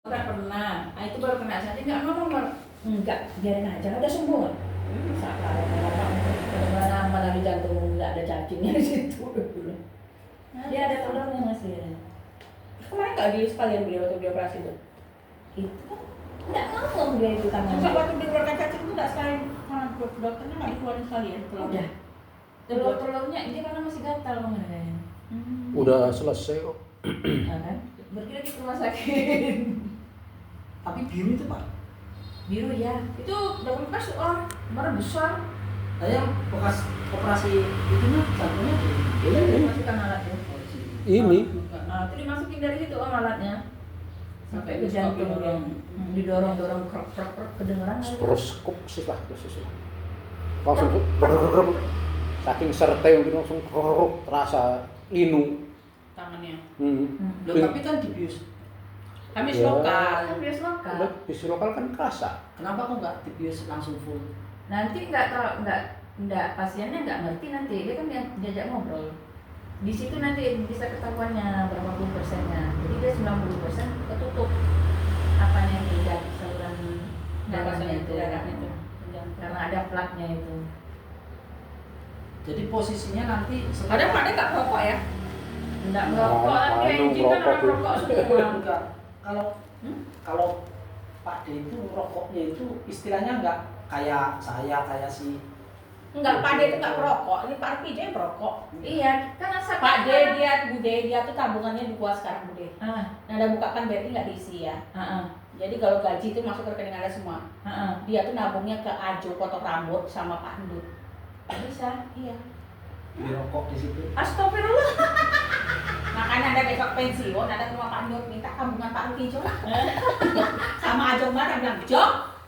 Nggak pernah. Nah, itu baru kena sakit nggak ngomong Bang. Enggak, biarin aja udah sembuh. Salah mana lagi jantung nggak ada cacingnya di situ dulu. Dia ada telurnya masih. Kemarin nggak di sekalian beliau waktu dia operasi itu. Itu kan nggak ngomong dia itu tangannya. Enggak, waktu dikeluarkan cacing itu nggak sekalian sama dokternya nggak dikeluarin sekalian telurnya. Telur-telurnya ini karena masih gatal mengenai. Udah selesai kok. Nah, kan? Berarti lagi ke rumah sakit. Tapi biru itu Pak. Biru ya. Itu udah bekas orang marah besar. Saya bekas operasi itu mah jantungnya tuh. Iya, dimasukkan alatnya. Ini Nah, itu dimasukin dari situ alatnya. Sampai ke jantung yang didorong-dorong krek kedengeran. stroskop sih lah, langsung bergerak. Saking sertnya mungkin langsung keruk terasa linu. Tangannya. Loh, tapi kan dibius. Habis Ya. lokal. Kan biasa lokal. Bis lokal kan kerasa. Kenapa kok nggak dibius langsung full? Nanti nggak pasiennya nggak ngerti nanti dia kan diajak ngobrol. Di situ nanti bisa ketahuannya berapa puluh persennya. Jadi dia 90% ketutup apanya itu saluran darahnya itu. Karena ada plaknya itu. Jadi posisinya nanti Ada Pak, dia nggak merokok ya? Enggak ngerokok, tapi Anu, engine kan orang ngerokok rokok gitu. semua. enggak. Kalau Pak D itu rokoknya itu istilahnya enggak kayak saya kayak si Enggak, Pak D itu nggak merokok. Ini Pak Arpi aja yang merokok. Iya, kan asal Pak D dia tuh tabungannya di gua sekarang Bude. Nah, ada bukakan berarti nggak diisi ya. Jadi kalau gaji itu masuk ke rekening Anda semua. Dia tuh nabungnya ke Ajo potong rambut sama Pak Endut. bisa, iya. di rokok di situ. Astagfirullah. Makanya Anda besok pensiun, Anda ke rumah Pak Endut minta tabungan Pak Arpi Jo lah. Sama Ajo mana bilang, "Jo,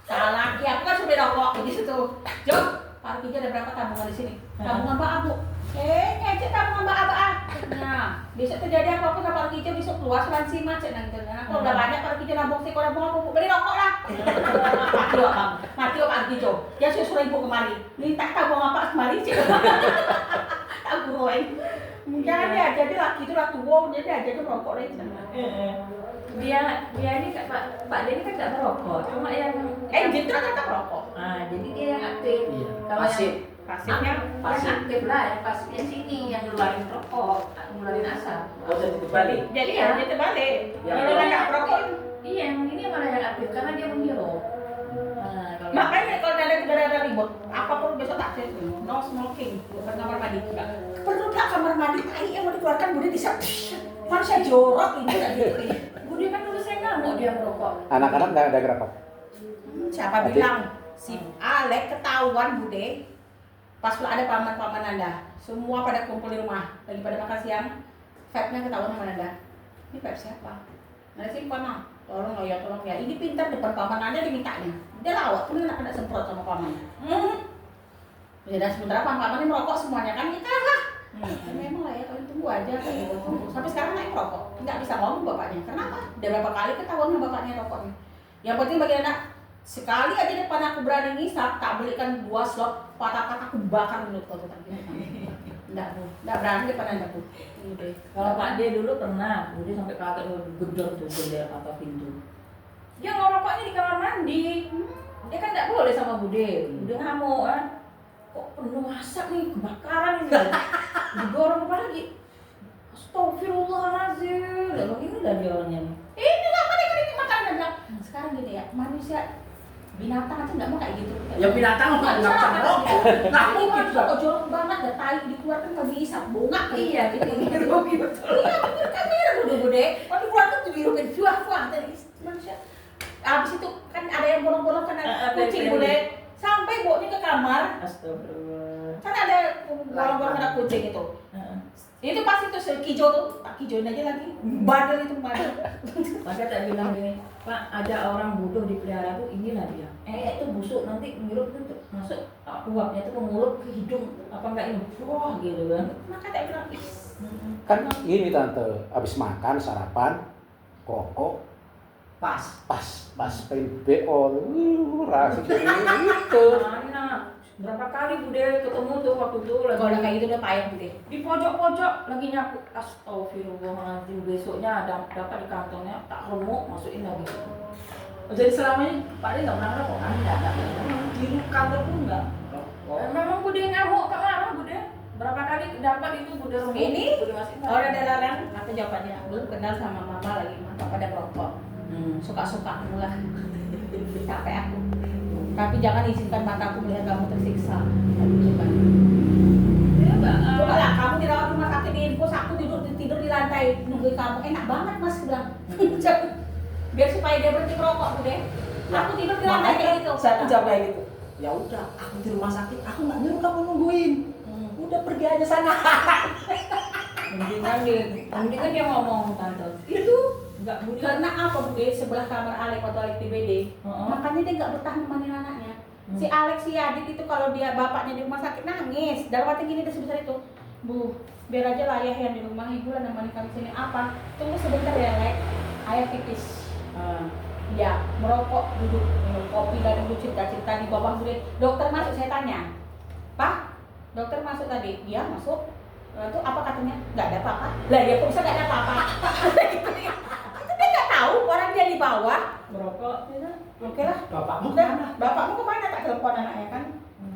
salah lagi aku kan sudah rokok di situ. Jo, Pak Arpi ada berapa tabungan di sini? Tabungan Pak Abu. Ngecek tabungan Mbak Aba. Nah, besok terjadi apa-apa sama Pak Arkijo besok keluar asuransi macet nanti. Aku udah banyak Pak Arkijo nabung sih, kalau nabung aku beli rokok lah. Mati loh Bang, mati loh Pak Arkijo. Dia suruh ibu kemari, minta tabung apa kemari sih. Tak guruin. Jadi laki itu lah tua, jadi aja tuh rokok lagi. Dia ini kan Pak Denny kan nggak merokok, cuma yang Gitu kan tetap rokok. Nah, jadi dia yang aktif. Iya. Kalau Pasif. Pasifnya yang aktif lah, yang pasifnya sini yang ngeluarin rokok, ngeluarin asap. Oh, jadi terbalik. jadi ya dia terbalik. Kalau nggak rokok, Iya, yang ini malah yang aktif karena dia menghirup. Nah, kalau makanya kalau ada ribut, apapun besok tak cek, no smoking, bukan kamar mandi. Perlu tak kamar mandi? Tai yang mau dikeluarkan Budi bisa. Manusia jorok ini tak gitu. Budi kan dulu saya ngamuk dia merokok. Anak-anak nggak ada gerak. Siapa bilang si Alek ketahuan Bude? Pas ada paman-paman Anda, semua pada kumpul di rumah, lagi pada makan siang, vape-nya ketahuan sama Anda. Ini vape siapa? Ada simpan mah. Tolong ya. Ini pintar depan paman Anda dimintanya. Dia lawak, pun anak kena semprot sama pamannya. Ya dan sementara paman-pamannya merokok semuanya kan kita lah. Memang lah ya, kalian tunggu aja kayak gitu. Sampai sekarang naik merokok, nggak bisa ngomong bapaknya. Kenapa? Udah berapa kali ketahuan sama bapaknya rokoknya. Yang penting bagi anak, sekali aja depan aku berani ngisap, tak belikan 2 slot, patah-patah aku bakar mulut kau tuh. Enggak berani depan Anda Bu. Kalau Pak D dulu pernah, Budi sampai kakek gedor tuh jendela atau pintu. Dia ngerokoknya di kamar mandi. Dia kan nggak boleh sama Bude. Bude ngamuk kan. Kok penuh asap nih, kebakaran ini. Didorong apa lagi? Astagfirullahaladzim. Lalu ini udah dia orangnya nih. Ini apa nih ini makan dan bilang, sekarang gini ya, manusia binatang aja nggak mau kayak gitu. Ya binatang nggak bisa merokok. Nggak mungkin. Kok jorok banget, ada tai dikeluarkan kalau diisap bunga. Iya, gitu. Iya, kamera bude. Kalau dikeluarkan tuh dihirumin fuah dari manusia. Abis itu kan ada yang bolong-bolong kan ada kucing bude. Sampai baunya ke kamar. Astagfirullah. Kan ada bolong-bolong ada kucing itu. Itu pas itu sekijo tuh, tak kijoin aja lagi. Badal itu badal. Maka tak bilang gini, Pak, ada orang bodoh dipelihara tuh inilah dia. Itu busuk nanti ngirup tuh masuk uapnya tuh ke mulut, ke hidung, apa enggak ini? Wah, gitu kan. Maka tak bilang, Kan ini tante, abis makan sarapan, rokok, Pas. pas PBO, rasa itu. Mana? Berapa kali Bude ketemu tuh waktu itu lagi Kalau udah kayak gitu udah payah Bude. di pojok-pojok lagi nyapu. Astagfirullahaladzim, besoknya dapat di kantongnya tak remuk masukin lagi. Jadi selama ini Pak De nggak pernah ngerokok kan? Enggak. Di kantor pun nggak. Memang Bude ngamuk tak lama Bude. Berapa kali dapat itu Bude remuk. Ini Bude masukin. orang ada larang, apa jawabannya? Belum kenal sama mama lagi, mama pada merokok. Suka-suka mula. Capek aku. Tapi jangan izinkan mataku melihat kamu tersiksa. Iya Mbak. Coba lah, kamu dirawat rumah sakit di infus, aku tidur di lantai nungguin kamu. Enak banget mas bilang. Biar supaya dia berhenti merokok Bude. Aku tidur di lantai kayak gitu. Saya jawab kayak gitu. Ya udah, aku di rumah sakit, aku nggak nyuruh kamu nungguin. Udah pergi aja sana. Mendingan dia ngomong tante. Itu enggak Bude. Karena apa Bude? Sebelah kamar Alex waktu Alex TBD. Makanya dia nggak betah nemanin anaknya. Si Alex si Adit itu kalau dia bapaknya di rumah sakit nangis. Dalam arti gini dia sebesar itu. Bu, biar aja lah ayah yang di rumah, ibu lah nemenin kami sini. Apa? Tunggu sebentar ya Alex. Ayah pipis. Ya, merokok, duduk minum kopi dan duduk cerita-cerita di bawah Bude. Dokter masuk, saya tanya. Pak, dokter masuk tadi. Dia masuk. Itu apa katanya? Nggak ada apa-apa. Lah ya kok bisa nggak ada apa-apa? Itu dia nggak tahu orang dia di bawah merokok. Oke lah. Bapakmu Udah, kemana? bapakmu kemana? Tak telepon anaknya kan?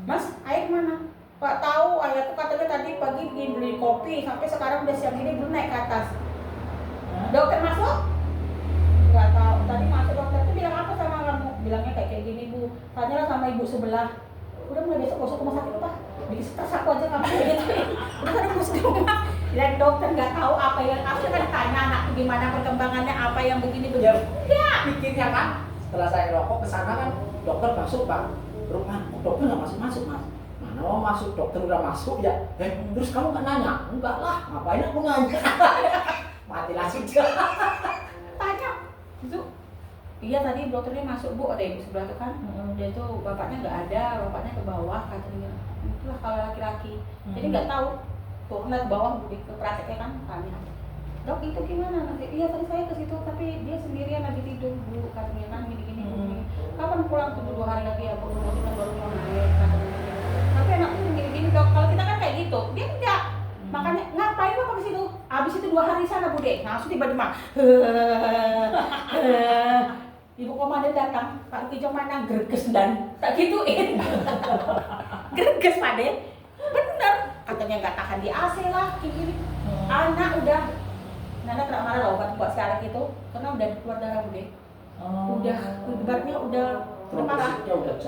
Mas, ayah kemana? Pak tahu, ayah tuh katanya tadi pagi pergi beli kopi, sampai sekarang udah siang ini belum naik ke atas. Dokter masuk? Nggak tahu. Tadi masuk dokter tuh bilang apa sama kamu? Bilangnya kayak gini Bu. Tanyalah sama ibu sebelah. Udah mulai besok masuk rumah sakit Pak. Bikin stres aku aja kamu kayak gitu. Udah kan aku di rumah. Dan dokter nggak tahu apa yang aku kan tanya anakku gimana perkembangannya, apa yang begini Ya, enggak. pikirnya kan setelah saya ngerokok ke sana kan dokter masuk Bang. Rumah dokter nggak masuk mas. Mana mau masuk dokter udah masuk ya. Terus kamu nggak nanya? Enggak lah, ngapain aku nanya? Matilah sudah. Tanya itu iya tadi dokternya masuk Bu, ada ibu sebelah tuh kan. Dia itu bapaknya nggak ada, bapaknya ke bawah katanya. Itulah kalau laki-laki. Jadi nggak tahu tuh ngeliat bawah Bu, ke prakteknya kan tanya. Dok itu gimana nanti? Iya tadi saya ke situ tapi dia sendirian lagi tidur Bu katanya kan gini-gini. Kapan pulang tuh 2 hari lagi ya Bu? Baru mau naik katanya. Tapi anaknya gini-gini Dok. Kalau kita kan kayak gitu, dia tidak. Makanya ngapain Bapak ke situ? Habis itu 2 hari sana Bu Dek. Langsung tiba-tiba Ibu komandan datang, Pak Kijong mana greges dan tak gituin. Greges Pak Dek. Bener, katanya nggak tahan di AC lah, kayak gini. Anak udah, Nana kena marah loh buat sekarang itu, karena udah keluar darah Bu Dek. Udah, ibaratnya udah parah.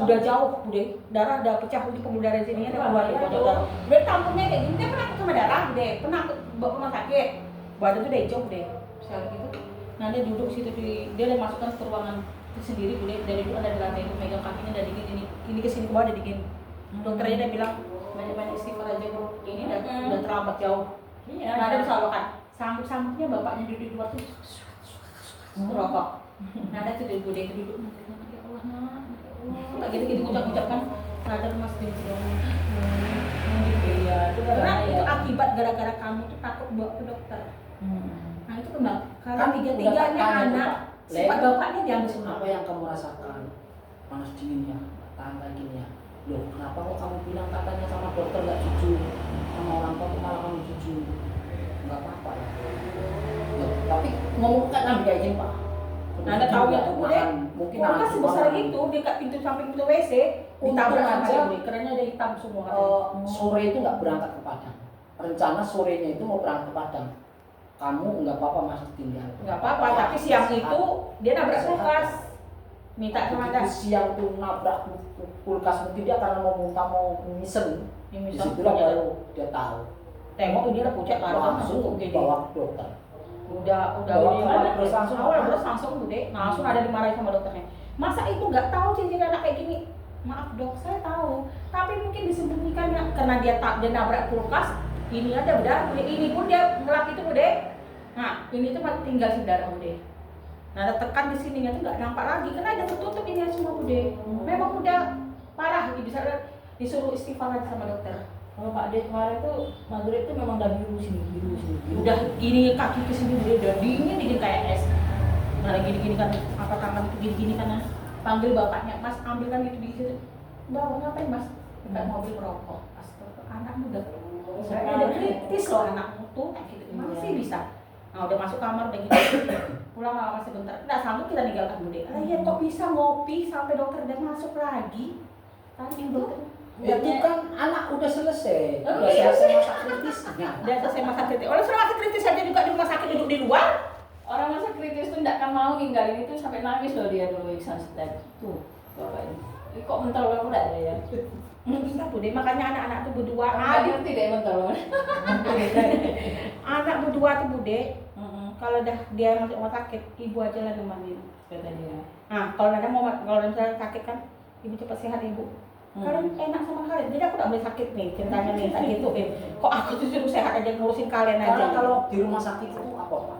Udah jauh Bu Dek. Darah udah pecah di pembuluh darah sini ada keluar di pojok darah. Udah tampungnya kayak gini, dia pernah sama darah Bu Dek, pernah bawa ke rumah sakit. Badan tuh udah hijau Bu Dek. Sekarang gitu. Nah dia duduk situ dia udah masukkan ke ruangan sendiri Bu Dek. Dari dulu ada di lantai itu megang kakinya dari ini ke sini bawah ada dingin. Dokternya udah bilang banyak-banyak istighfar aja Bu. Ini udah terlambat jauh. Nah ada disalurkan. Sambut-sambutnya bapaknya duduk di luar tuh merokok. Nah ada tuh Bu Dek duduk. Ya Allah nak, tak gitu-gitu ucap-ucap kan. Sadar Mas Dek. Iya, itu Karena itu akibat gara-gara kamu tuh takut bawa ke dokter. Nah itu kembali. Karena Kan tiga-tiganya udah anak, sifat bapaknya diambil semua. Apa yang kamu rasakan? Panas dinginnya, tahan kakinya. Loh, kenapa kok kamu bilang katanya sama dokter nggak jujur? Sama orang tua kok malah kamu jujur? Nggak apa-apa ya. Loh, tapi ngomong kan nabi kayak gini Pak. Nah, Anda tahu ya tuh Bu Dek, mungkin kulkas sebesar itu dekat pintu samping pintu WC, Untung ditabrak sama aja. dia Bu Dek, kerennya ada hitam semua katanya. Sore itu nggak berangkat ke Padang. Rencana sorenya itu mau berangkat ke Padang. Kamu nggak apa-apa masih tinggal. Nggak apa-apa, tapi siang itu dia nabrak kulkas. Minta sama Anda. Siang tuh nabrak kulkas mungkin dia karena mau muntah mau nyisen. Di situlah baru dia tahu. Tengok tuh dia udah pucat Langsung dibawa ke dokter. Udah Bawa ini awal ada terus langsung. awal terus langsung Bu Dek, langsung ada dimarahin sama dokternya. Masa itu nggak tahu cincin anak kayak gini? Maaf Dok, saya tahu. Tapi mungkin disembunyikan ya karena dia nabrak kulkas. Ini ada udah, ini pun dia ngelak itu Bu Dek. Nah, ini tuh masih tinggal saudara Bu Dek. Nah, ada tekan di sininya tuh nggak nampak lagi karena ada tertutup ini semua Bu Dek. Memang udah parah, bisa disuruh istighfar lagi sama dokter. Kalau Pak Dek kemarin tuh maghrib tuh memang udah biru sini. Udah gini kaki ke sini udah dingin kayak es. Nah lagi gini kan apa tangan itu gini kan panggil bapaknya Mas ambilkan itu di situ. Bawa ngapain Mas? dekat mobil merokok. Astaga, anak muda. Saya udah kritis loh anakmu tuh, kayak gitu. Masih bisa. Nah udah masuk kamar udah gitu. Pulang lama sebentar. Nggak sanggup kita ninggalkan Bude. Ya kok bisa ngopi sampai dokter udah masuk lagi? Tanya dokter. Itu kan anak udah selesai. Oh, Udah iya. selesai masa kritisnya. Udah selesai masa kritis. Orang sudah masa kritis aja juga di rumah sakit duduk di luar. Orang masa kritis tuh nggak akan mau ninggalin itu sampai nangis loh dia dulu Iksan Step tuh bapak ini. Ih, kok mental banget ada ya? Bisa Bude, makanya anak-anak tuh berdua. Nggak ngerti deh mental banget. Anak berdua tuh Bude. Kalau dah dia masuk rumah sakit, ibu aja lah nemenin. Kata dia. Nah, kalau ada kalau misalnya sakit kan, ibu cepat sehat ibu. Kalian enak sama kalian, jadi aku nggak boleh sakit nih ceritanya nih kayak gitu. Kok aku tuh suruh sehat aja ngurusin kalian aja. Karena kalau di rumah sakit itu apa Pak?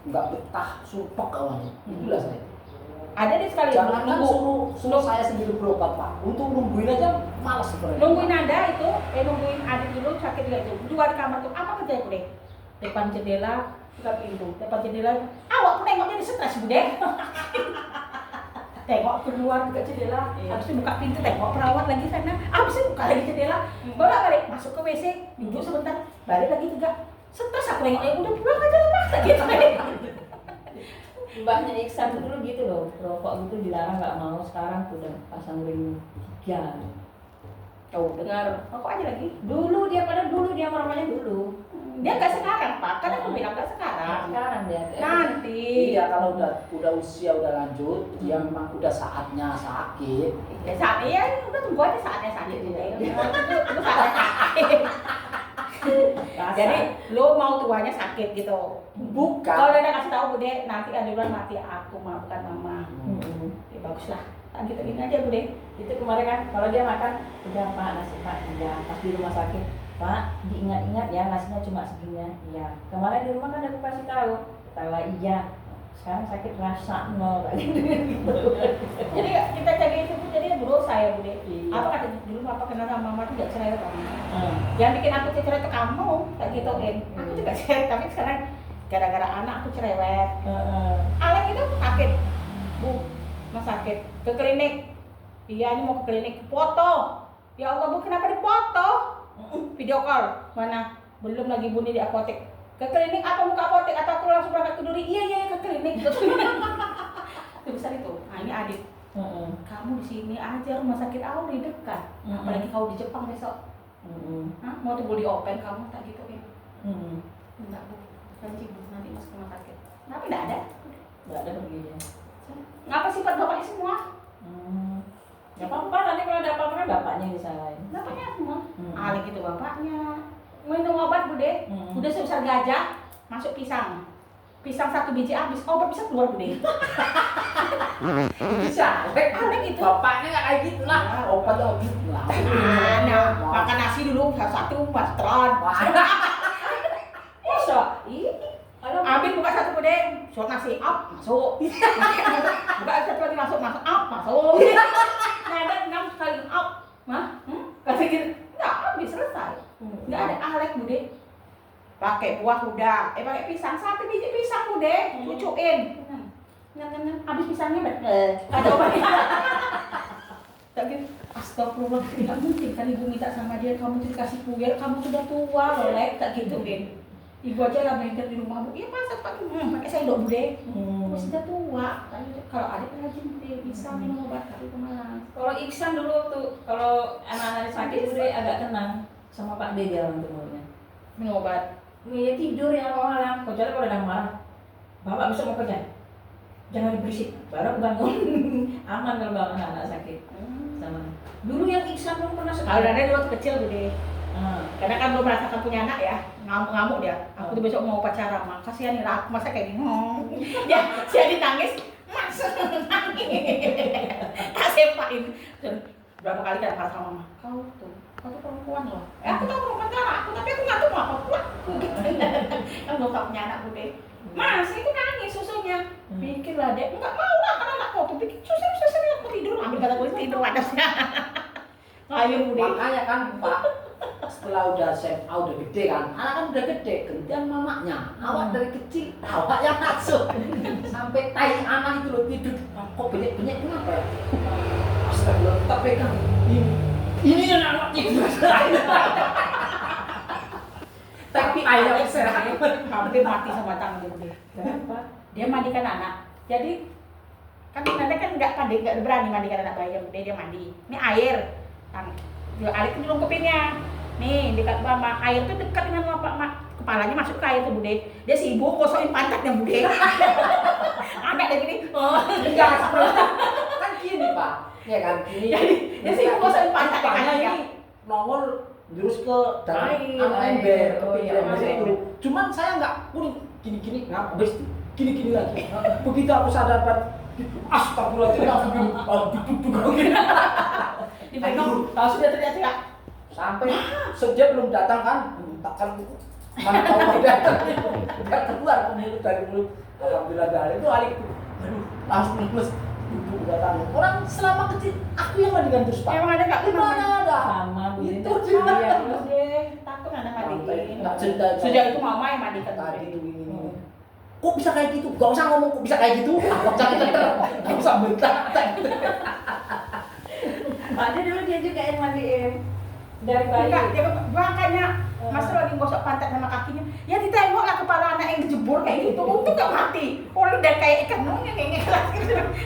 Nggak betah, sumpah awalnya. Itulah saya. ada deh sekali Jangan kan nunggu suruh saya sendiri berobat Pak. Untuk nungguin aja malas sebenarnya. nungguin Nanda itu, nungguin adik dulu sakit juga itu. Dua di kamar tuh apa kerja aku deh? Depan jendela, buka pintu. Depan jendela, awak aku nengoknya di stres Bude. Tengok keluar buka jendela, habis itu buka pintu tengok perawat lagi sana, habis itu buka lagi jendela, balik masuk ke WC, duduk sebentar, balik lagi tegak. Stres aku nengoknya udah pulang aja lah Pak, gitu. Mbaknya Iksan tuh dulu gitu loh, rokok gitu dilarang nggak mau, sekarang tuh udah pasang ring 3. Tuh dengar, rokok aja lagi. Dulu dia merokoknya dulu. Dia nggak sekarang Pak, kan aku bilang nggak sekarang. Sekarang dia. Nanti. Iya kalau udah usia udah lanjut, dia memang udah saatnya sakit. Ya saat iya udah tunggu aja saatnya sakit gitu ya. Itu saatnya sakit. Jadi lo mau tuanya sakit gitu. Bukan. Kalau udah kasih tahu Bude, nanti Adulan mati aku mah bukan mama. Ya bagus lah. Kan kita gini aja Bude. Itu kemarin kan kalau dia makan udah Pak nasi Pak, iya pas di rumah sakit Pak diingat-ingat ya nasinya cuma segini ya. Iya. Kemarin di rumah kan aku kasih tahu iya. Sekarang sakit rasa nol kayak gitu. Jadi kita jaga itu pun jadi berusaha ya Bude. Iya. Apa kata dulu papa kenal sama mama tuh gak cerewet kamu. Yang bikin aku cerewet ke kamu kayak gituin. Aku juga cerewet tapi sekarang gara-gara anak aku cerewet. Alek itu sakit, Bu, mas sakit ke klinik. Iya ini mau ke klinik, foto. Ya Allah Bu kenapa difoto? Video call mana? Belum lagi bunyi di apotek. Ke klinik apa muka apotek atau aku langsung berangkat ke Duri? Iya ke klinik. Itu besar itu. Nah ini adik. Kamu di sini aja rumah sakit awal di dekat. Apalagi kau di Jepang besok. Hah? Mau tunggu di open kamu tak gitu ya? Enggak Bu. Janji Bu nanti masuk rumah sakit. Kenapa enggak ada? Nggak ada begini. Ngapa sifat bapaknya semua? Ya apa-apa nanti kalau ada apa-apa kan bapaknya yang disalahin. Bapaknya semua. Alek itu bapaknya. Minum obat Bude. Udah sebesar gajah, masuk pisang. Pisang 1 biji habis, obat bisa keluar Bude. Bisa. Alek itu. Bapaknya nggak kayak gitu lah. Obatnya gitu lah. Nah, makan nasi dulu satu mastron. Masa? Ih, kalau Ambil buka satu Bude, shot nasi up masuk. Buka satu lagi masuk up masuk. Nah, ada 6 kali up. Mah? Kata gitu. Enggak, habis selesai. Enggak ada Alek Bude. Pakai buah udah, pakai pisang 1 biji pisang Bude, cucuin. Habis pisangnya ada obatnya. Tak gitu. Astagfirullah, tidak mungkin kan ibu minta sama dia kamu tuh dikasih puyer, kamu sudah tua loh, Lek, tak gituin. Ibu aja lah blender di rumah Bu. Iya masa pakai sendok Bude. Kamu sudah tua. Kalau adik rajin Bude bisa minum obat tapi kemana? kalau Iksan dulu tuh kalau anak-anak sakit udah agak tenang sama Pak D dia orang tumornya. Minum obat. Dia tidur ya malam, kecuali kalau ada marah. Bapak besok mau kerja, jangan berisik. Baru aku bangun. Aman kalau bangun anak sakit. Sama. Dulu yang Iksan belum pernah Kalau sekali. ada waktu kecil Bude. Karena kan belum merasakan punya anak ya, ngamuk-ngamuk dia. Aku tuh besok mau upacara, mak kasihan nih aku masa kayak gini. Ya, si Adi nangis, mas nangis. Tak sempain. Dan berapa kali kan marah sama mama. Kau tuh perempuan loh. Aku tahu perempuan cara aku, tapi aku nggak tahu mau apa pula. Kan belum tahu punya anak Bude. Mas, itu nangis susunya. Pikirlah dek, enggak mau lah kan anak kau tuh bikin susu aku tidur, ambil kata gue tidur panasnya. Ayo Bude. Makanya kan Pak, setelah udah SMA udah gede kan, anak kan udah gede, gantian mamanya. Awak dari kecil, awak yang ngasuh. Sampai tai anak itu loh tidur, kok banyak-banyak kenapa ya? Astagfirullah, tak pegang. Ini yang anak itu. Tapi ayah hampir mati sama tangan dia. Kenapa? Dia mandikan anak. Jadi kan Nanda kan nggak berani mandikan anak bayi yang dia mandi. Ini air, dia air itu dilungkupinnya. Nih dekat mama, air itu dekat dengan kepalanya masuk ke air tuh Bude. Dia sibuk gosokin pantatnya Bude. Anak dia gini, Enggak seperti kan gini Pak, ya kan gini. jadi dia sibuk gosokin pantatnya Pantatnya kan ya. ini nongol jurus ke dalam Air, ember, oh ke iya, ember masuk. itu. Cuman saya nggak kuning gini-gini, nggak habis gini-gini lagi. Begitu aku sadar kan, astagfirullahaladzim langsung duduk gini. Dipegang, langsung dia teriak-teriak. Sampai sejak belum datang kan, takkan mana tahu mau datang. Nggak keluar mulut dari mulut. Alhamdulillah dari itu alik. Aduh, langsung lemes. Duduk datang. Orang selama kecil aku yang mandikan terus Pak. Emang ada nggak? Gimana ada? Sama Bu. Itu Iya, Bude, takut anak mandiin. Nggak cerita. Sejak itu mama yang mandikan Tadi Bude. itu ini. Kok bisa kayak gitu? Gak usah ngomong kok bisa kayak gitu. Aku jangan gak usah bentak. Ada dulu dia juga yang mandiin dari bayi. Enggak, dia makanya Mas lagi gosok pantat sama kakinya. Ya ditengoklah kepala anak yang kejebur kayak gitu. Untung gak mati. Orang udah kayak ikan nungnya kayak gitu.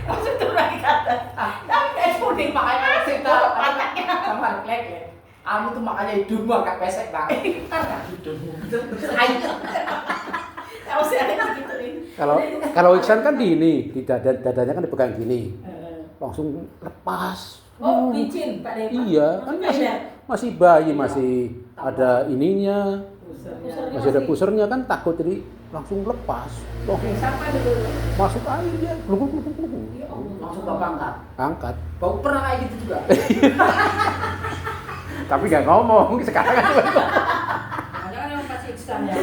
Masuk turun lagi ke atas. Tapi gak eksploding Makanya cerita gosok pantatnya. sama Lek ya. Kamu tuh makanya hidungmu agak pesek banget. Karena hidungmu ayo. Tahu sih ada digituin. Kalau Iksan kan di ini, di dadanya kan dipegang gini. Langsung lepas. Oh, licin Pak Dewa. Iya, kan masih bayi, masih ada ininya, masih ada pusernya kan takut jadi langsung lepas. Loh, Siapa dulu? masuk air dia, gluk. Langsung bapak Angkat. Bau pernah kayak gitu juga. Tapi nggak ngomong sekarang kan. Ada kan yang kasih Iksan ya.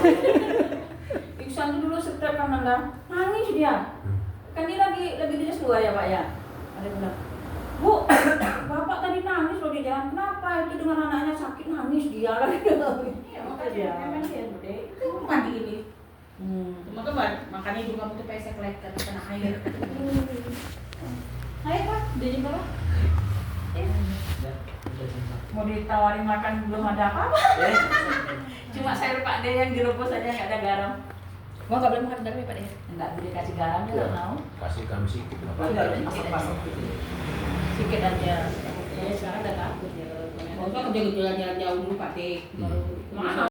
Iksan tuh dulu setiap kan nangis dia. Kan dia lagi dinas 2 ya Pak ya. Ada bilang, Bu, Bapak tadi nangis loh di jalan. Kenapa? Itu dengan anaknya sakit nangis dia kan. Ya makanya memang dia Bude. Itu mandi ini. Teman-teman, makanya juga kamu tuh pesek Lek karena kena air. Ayo Pak, dia juga Pak. Mau ditawarin makan belum ada apa-apa. Cuma sayur Pak De yang direbus aja nggak ada garam. Mau nggak boleh makan garam ya Pak Dewa? Enggak boleh kasih garam dia nggak mau. Kasih kami sedikit. Sedikit aja. Ya sekarang udah takut ya. Mau nggak jalan-jalan jauh dulu Pak De. Mana?